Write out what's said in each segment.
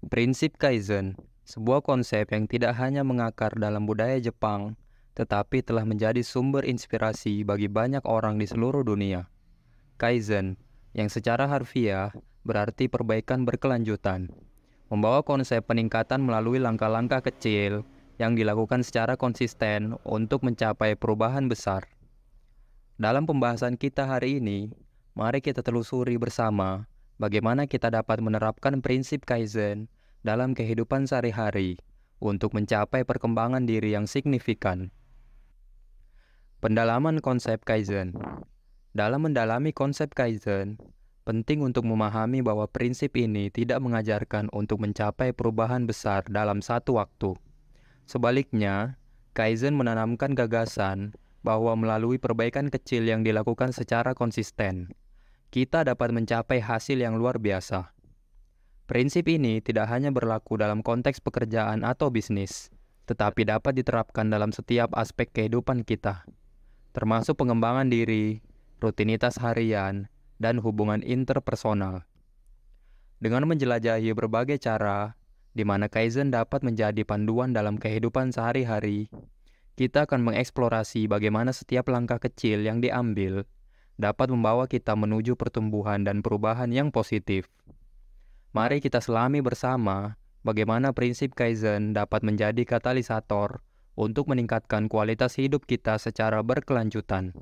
Prinsip Kaizen, sebuah konsep yang tidak hanya mengakar dalam budaya Jepang, tetapi telah menjadi sumber inspirasi bagi banyak orang di seluruh dunia. Kaizen, yang secara harfiah berarti perbaikan berkelanjutan, membawa konsep peningkatan melalui langkah-langkah kecil yang dilakukan secara konsisten untuk mencapai perubahan besar. Dalam pembahasan kita hari ini, mari kita telusuri bersama bagaimana kita dapat menerapkan prinsip Kaizen dalam kehidupan sehari-hari untuk mencapai perkembangan diri yang signifikan. Pendalaman konsep Kaizen. Dalam mendalami konsep Kaizen, penting untuk memahami bahwa prinsip ini tidak mengajarkan untuk mencapai perubahan besar dalam satu waktu. Sebaliknya, Kaizen menanamkan gagasan bahwa melalui perbaikan kecil yang dilakukan secara konsisten, kita dapat mencapai hasil yang luar biasa. Prinsip ini tidak hanya berlaku dalam konteks pekerjaan atau bisnis, tetapi dapat diterapkan dalam setiap aspek kehidupan kita, termasuk pengembangan diri, rutinitas harian, dan hubungan interpersonal. Dengan menjelajahi berbagai cara, di mana Kaizen dapat menjadi panduan dalam kehidupan sehari-hari, kita akan mengeksplorasi bagaimana setiap langkah kecil yang diambil dapat membawa kita menuju pertumbuhan dan perubahan yang positif. Mari kita selami bersama bagaimana prinsip Kaizen dapat menjadi katalisator untuk meningkatkan kualitas hidup kita secara berkelanjutan.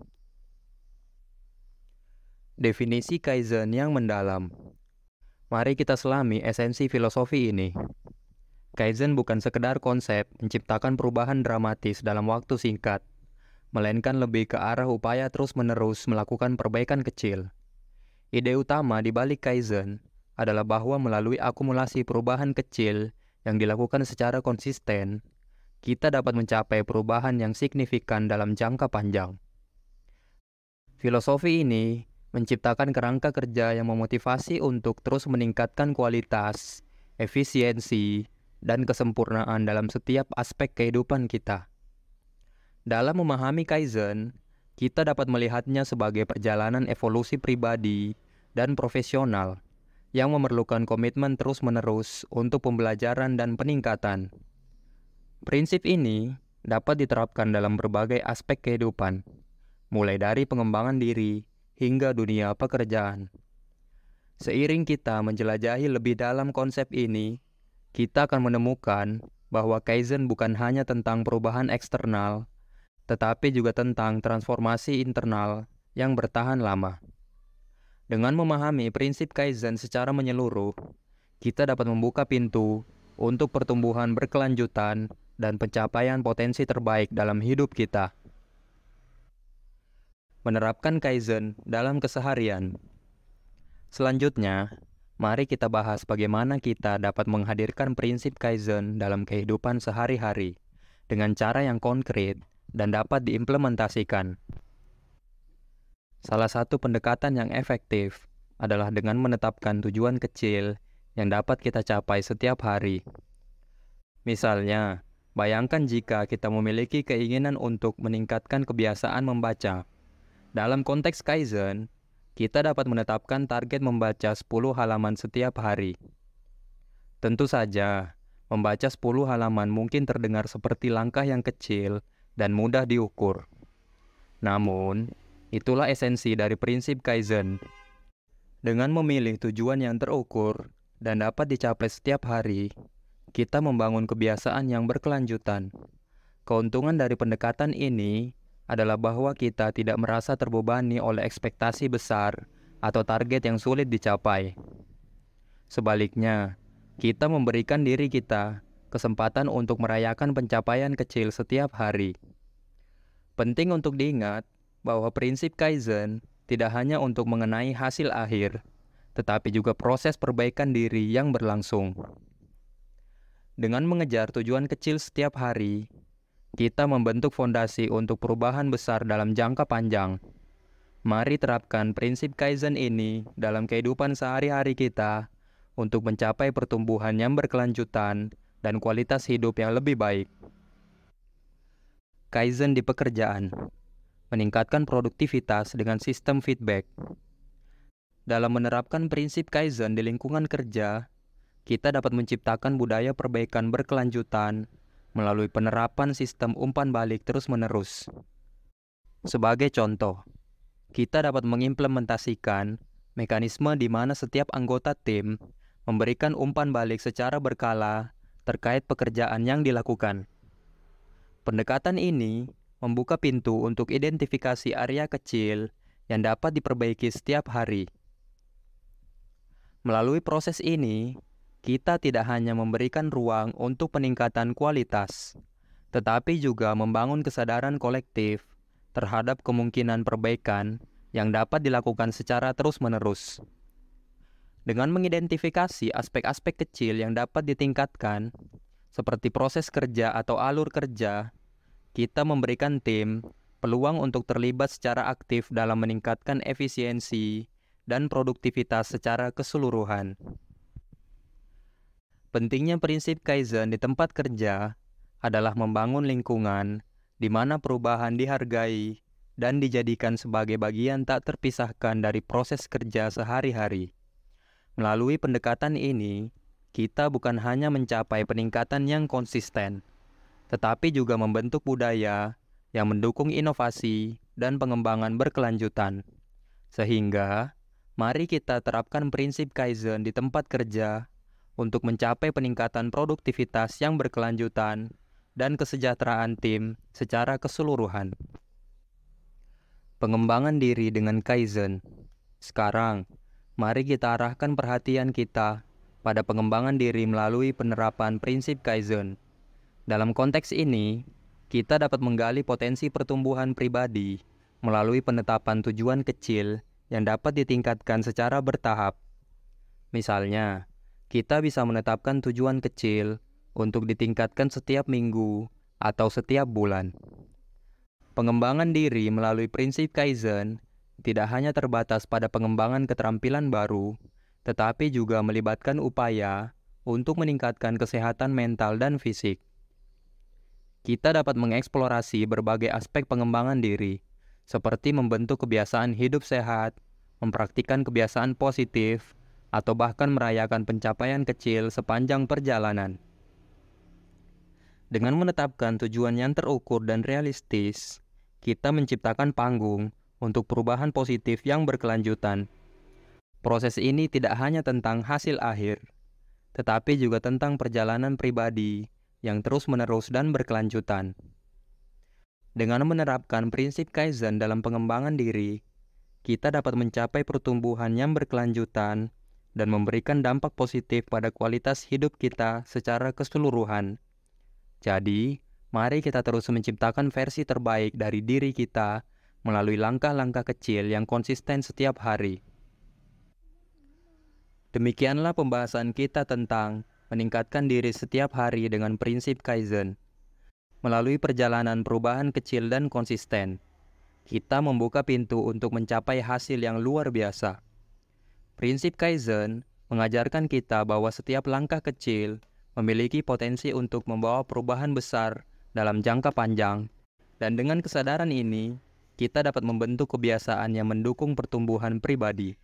Definisi Kaizen yang mendalam. Mari kita selami esensi filosofi ini. Kaizen bukan sekedar konsep menciptakan perubahan dramatis dalam waktu singkat, melainkan lebih ke arah upaya terus-menerus melakukan perbaikan kecil. Ide utama di balik Kaizen adalah bahwa melalui akumulasi perubahan kecil yang dilakukan secara konsisten, kita dapat mencapai perubahan yang signifikan dalam jangka panjang. Filosofi ini menciptakan kerangka kerja yang memotivasi untuk terus meningkatkan kualitas, efisiensi, dan kesempurnaan dalam setiap aspek kehidupan kita. Dalam memahami Kaizen, kita dapat melihatnya sebagai perjalanan evolusi pribadi dan profesional yang memerlukan komitmen terus-menerus untuk pembelajaran dan peningkatan. Prinsip ini dapat diterapkan dalam berbagai aspek kehidupan, mulai dari pengembangan diri hingga dunia pekerjaan. Seiring kita menjelajahi lebih dalam konsep ini, kita akan menemukan bahwa Kaizen bukan hanya tentang perubahan eksternal, tetapi juga tentang transformasi internal yang bertahan lama. Dengan memahami prinsip Kaizen secara menyeluruh, kita dapat membuka pintu untuk pertumbuhan berkelanjutan dan pencapaian potensi terbaik dalam hidup kita. Menerapkan Kaizen dalam keseharian. Selanjutnya, mari kita bahas bagaimana kita dapat menghadirkan prinsip Kaizen dalam kehidupan sehari-hari dengan cara yang konkret dan dapat diimplementasikan. Salah satu pendekatan yang efektif adalah dengan menetapkan tujuan kecil yang dapat kita capai setiap hari. Misalnya, bayangkan jika kita memiliki keinginan untuk meningkatkan kebiasaan membaca. Dalam konteks Kaizen, kita dapat menetapkan target membaca 10 halaman setiap hari. Tentu saja, membaca 10 halaman mungkin terdengar seperti langkah yang kecil dan mudah diukur. Namun, itulah esensi dari prinsip Kaizen. Dengan memilih tujuan yang terukur dan dapat dicapai setiap hari, kita membangun kebiasaan yang berkelanjutan. Keuntungan dari pendekatan ini adalah bahwa kita tidak merasa terbebani oleh ekspektasi besar atau target yang sulit dicapai. Sebaliknya, kita memberikan diri kita kesempatan untuk merayakan pencapaian kecil setiap hari. Penting untuk diingat bahwa prinsip Kaizen tidak hanya untuk mengenai hasil akhir, tetapi juga proses perbaikan diri yang berlangsung. Dengan mengejar tujuan kecil setiap hari, kita membentuk fondasi untuk perubahan besar dalam jangka panjang. Mari terapkan prinsip Kaizen ini dalam kehidupan sehari-hari kita untuk mencapai pertumbuhan yang berkelanjutan dan kualitas hidup yang lebih baik. Kaizen di pekerjaan. Meningkatkan produktivitas dengan sistem feedback. Dalam menerapkan prinsip Kaizen di lingkungan kerja, kita dapat menciptakan budaya perbaikan berkelanjutan melalui penerapan sistem umpan balik terus-menerus. Sebagai contoh, kita dapat mengimplementasikan mekanisme di mana setiap anggota tim memberikan umpan balik secara berkala terkait pekerjaan yang dilakukan. Pendekatan ini membuka pintu untuk identifikasi area kecil yang dapat diperbaiki setiap hari. Melalui proses ini, kita tidak hanya memberikan ruang untuk peningkatan kualitas, tetapi juga membangun kesadaran kolektif terhadap kemungkinan perbaikan yang dapat dilakukan secara terus-menerus. Dengan mengidentifikasi aspek-aspek kecil yang dapat ditingkatkan, seperti proses kerja atau alur kerja, kita memberikan tim peluang untuk terlibat secara aktif dalam meningkatkan efisiensi dan produktivitas secara keseluruhan. Pentingnya prinsip Kaizen di tempat kerja adalah membangun lingkungan di mana perubahan dihargai dan dijadikan sebagai bagian tak terpisahkan dari proses kerja sehari-hari. Melalui pendekatan ini, kita bukan hanya mencapai peningkatan yang konsisten, tetapi juga membentuk budaya yang mendukung inovasi dan pengembangan berkelanjutan. Sehingga, mari kita terapkan prinsip Kaizen di tempat kerja untuk mencapai peningkatan produktivitas yang berkelanjutan dan kesejahteraan tim secara keseluruhan. Pengembangan diri dengan Kaizen. Sekarang, mari kita arahkan perhatian kita pada pengembangan diri melalui penerapan prinsip Kaizen. Dalam konteks ini, kita dapat menggali potensi pertumbuhan pribadi melalui penetapan tujuan kecil yang dapat ditingkatkan secara bertahap. Misalnya, kita bisa menetapkan tujuan kecil untuk ditingkatkan setiap minggu atau setiap bulan. Pengembangan diri melalui prinsip Kaizen tidak hanya terbatas pada pengembangan keterampilan baru, tetapi juga melibatkan upaya untuk meningkatkan kesehatan mental dan fisik. Kita dapat mengeksplorasi berbagai aspek pengembangan diri, seperti membentuk kebiasaan hidup sehat, mempraktikkan kebiasaan positif, atau bahkan merayakan pencapaian kecil sepanjang perjalanan. Dengan menetapkan tujuan yang terukur dan realistis, kita menciptakan panggung untuk perubahan positif yang berkelanjutan. Proses ini tidak hanya tentang hasil akhir, tetapi juga tentang perjalanan pribadi yang terus-menerus dan berkelanjutan. Dengan menerapkan prinsip Kaizen dalam pengembangan diri, kita dapat mencapai pertumbuhan yang berkelanjutan dan memberikan dampak positif pada kualitas hidup kita secara keseluruhan. Jadi, mari kita terus menciptakan versi terbaik dari diri kita melalui langkah-langkah kecil yang konsisten setiap hari. Demikianlah pembahasan kita tentang meningkatkan diri setiap hari dengan prinsip Kaizen. Melalui perjalanan perubahan kecil dan konsisten, kita membuka pintu untuk mencapai hasil yang luar biasa. Prinsip Kaizen mengajarkan kita bahwa setiap langkah kecil memiliki potensi untuk membawa perubahan besar dalam jangka panjang, dan dengan kesadaran ini, kita dapat membentuk kebiasaan yang mendukung pertumbuhan pribadi.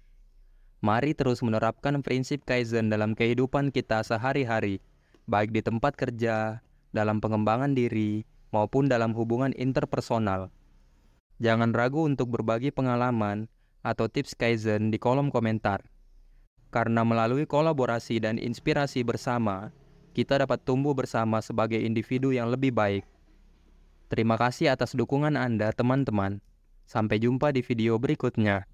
Mari terus menerapkan prinsip Kaizen dalam kehidupan kita sehari-hari, baik di tempat kerja, dalam pengembangan diri, maupun dalam hubungan interpersonal. Jangan ragu untuk berbagi pengalaman atau tips Kaizen di kolom komentar. Karena melalui kolaborasi dan inspirasi bersama, kita dapat tumbuh bersama sebagai individu yang lebih baik. Terima kasih atas dukungan Anda, teman-teman. Sampai jumpa di video berikutnya.